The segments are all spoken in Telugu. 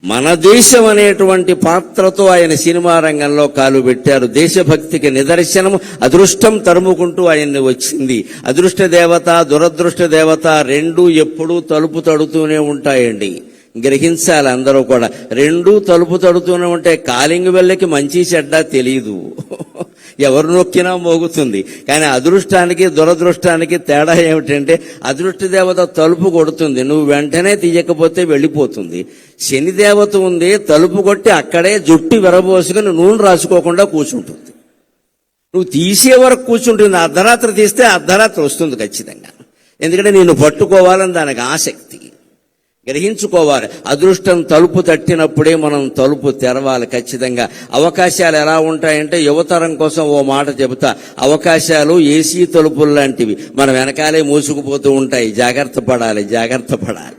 మన దేశం అనేటువంటి పాత్రతో ఆయన సినిమా రంగంలో కాలు పెట్టారు. దేశభక్తికి నిదర్శనం అదృష్టం తరుముకుంటూ ఆయన్ని వచ్చింది. అదృష్ట దేవత దురదృష్ట దేవత రెండూ ఎప్పుడూ తలుపు తడుతూనే ఉంటాయండి. గ్రహించాలి అందరూ కూడా. రెండూ తలుపు తడుతూనే ఉంటాయి. కాలింగ్ బెల్లకి మంచి చెడ్డ తెలియదు, ఎవరు నొక్కినా మోగుతుంది. కానీ అదృష్టానికి దురదృష్టానికి తేడా ఏమిటంటే అదృష్ట దేవత తలుపు కొడుతుంది, నువ్వు వెంటనే తీయకపోతే వెళ్ళిపోతుంది. శని దేవత ఉంది, తలుపు కొట్టి అక్కడే జుట్టు విరబోసుకుని నూనె రాసుకోకుండా కూర్చుంటుంది. నువ్వు తీసే వరకు కూర్చుంటుంది. అర్ధరాత్రి తీస్తే అర్ధరాత్రి వస్తుంది ఖచ్చితంగా. ఎందుకంటే నిన్ను పట్టుకోవాలని దానికి ఆసక్తి. గ్రహించుకోవాలి. అదృష్టం తలుపు తట్టినప్పుడే మనం తలుపు తెరవాలి ఖచ్చితంగా. అవకాశాలు ఎలా ఉంటాయంటే యువతరం కోసం ఓ మాట చెబుతా. అవకాశాలు ఏసీ తలుపులు లాంటివి, మన వెనకాలే మూసుకుపోతూ ఉంటాయి. జాగ్రత్త పడాలి, జాగ్రత్త పడాలి.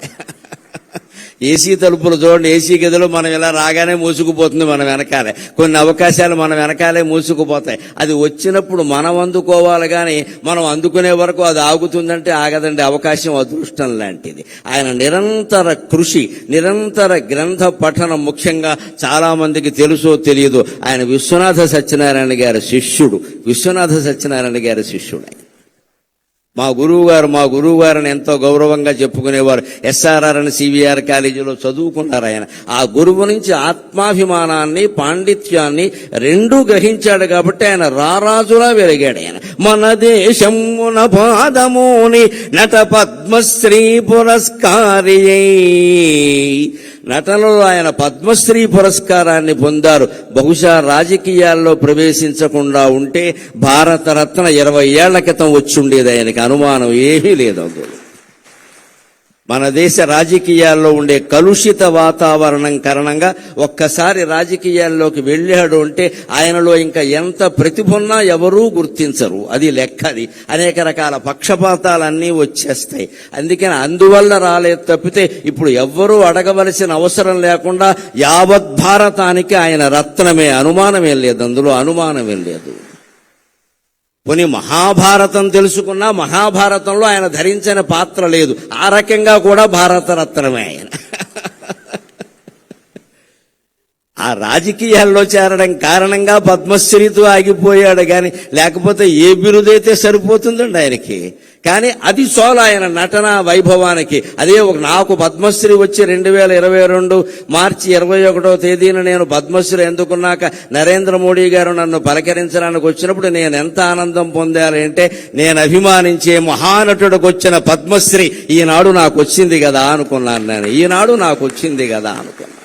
ఏసీ తలుపులు చూడండి, ఏసీ గదిలో మనం ఇలా రాగానే మూసుకుపోతుంది మన వెనకాలే. కొన్ని అవకాశాలు మన వెనకాలే మూసుకుపోతాయి. అది వచ్చినప్పుడు మనం అందుకోవాలి, కానీ మనం అందుకునే వరకు అది ఆగుతుందంటే ఆగదండి. అవకాశం అదృష్టం లాంటిది. ఆయన నిరంతర కృషి, నిరంతర గ్రంథ పఠనం ముఖ్యంగా చాలా మందికి తెలుసో తెలియదు, ఆయన విశ్వనాథ సత్యనారాయణ గారి శిష్యుడు. విశ్వనాథ సత్యనారాయణ గారి శిష్యుడు. మా గురువు గారిని ఎంతో గౌరవంగా చెప్పుకునేవారు. ఎస్ఆర్ఆర్ అని సివిఆర్ కాలేజీలో చదువుకున్నారు ఆయన. ఆ గురువు నుంచి ఆత్మాభిమానాన్ని పాండిత్యాన్ని రెండూ గ్రహించాడు కాబట్టి ఆయన రారాజులా వెలిగాడు. ఆయన మన దేశమున పాదముని నట పద్మశ్రీ పురస్కారి. నటనలో ఆయన పద్మశ్రీ పురస్కారాన్ని పొందారు. బహుశా రాజకీయాల్లో ప్రవేశించకుండా ఉంటే భారతరత్న 20 ఏళ్ల క్రితం వచ్చుండేది. ఆయనకి అనుమానం ఏమీ లేదు. అందులో మన దేశ రాజకీయాల్లో ఉండే కలుషిత వాతావరణం కారణంగా ఒక్కసారి రాజకీయాల్లోకి వెళ్ళాడు అంటే ఆయనలో ఇంకా ఎంత ప్రతిభ ఉన్నా ఎవరూ గుర్తించరు. అది లెక్క. అది అనేక రకాల పక్షపాతాలన్నీ వచ్చేస్తాయి. అందుకని అందువల్ల రాలేదు తప్పితే ఇప్పుడు ఎవ్వరూ అడగవలసిన అవసరం లేకుండా యావత్ భారతానికి ఆయన రత్నమే. అనుమానమేం లేదు, అందులో అనుమానమేం లేదు. కొన్ని మహాభారతం తెలుసుకున్నా మహాభారతంలో ఆయన ధరించిన పాత్ర లేదు. ఆ రకంగా కూడా భారతరత్నమే ఆయన. ఆ రాజకీయాల్లో చేరడం కారణంగా పద్మశ్రీతో ఆగిపోయాడు, కానీ లేకపోతే ఏ బిరుదైతే సరిపోతుందండి ఆయనకి. కానీ అది సోల ఆయన నటన వైభవానికి. అదే నాకు పద్మశ్రీ వచ్చి 2022 మార్చి 21వ తేదీన నేను పద్మశ్రీ ఎందుకున్నాక నరేంద్ర మోడీ గారు నన్ను పలకరించడానికి వచ్చినప్పుడు నేను ఎంత ఆనందం పొందాలి అంటే, నేను అభిమానించే మహానటుడికి వచ్చిన పద్మశ్రీ ఈనాడు నాకు వచ్చింది కదా అనుకున్నాను. నేను ఈనాడు నాకు వచ్చింది కదా అనుకున్నాను.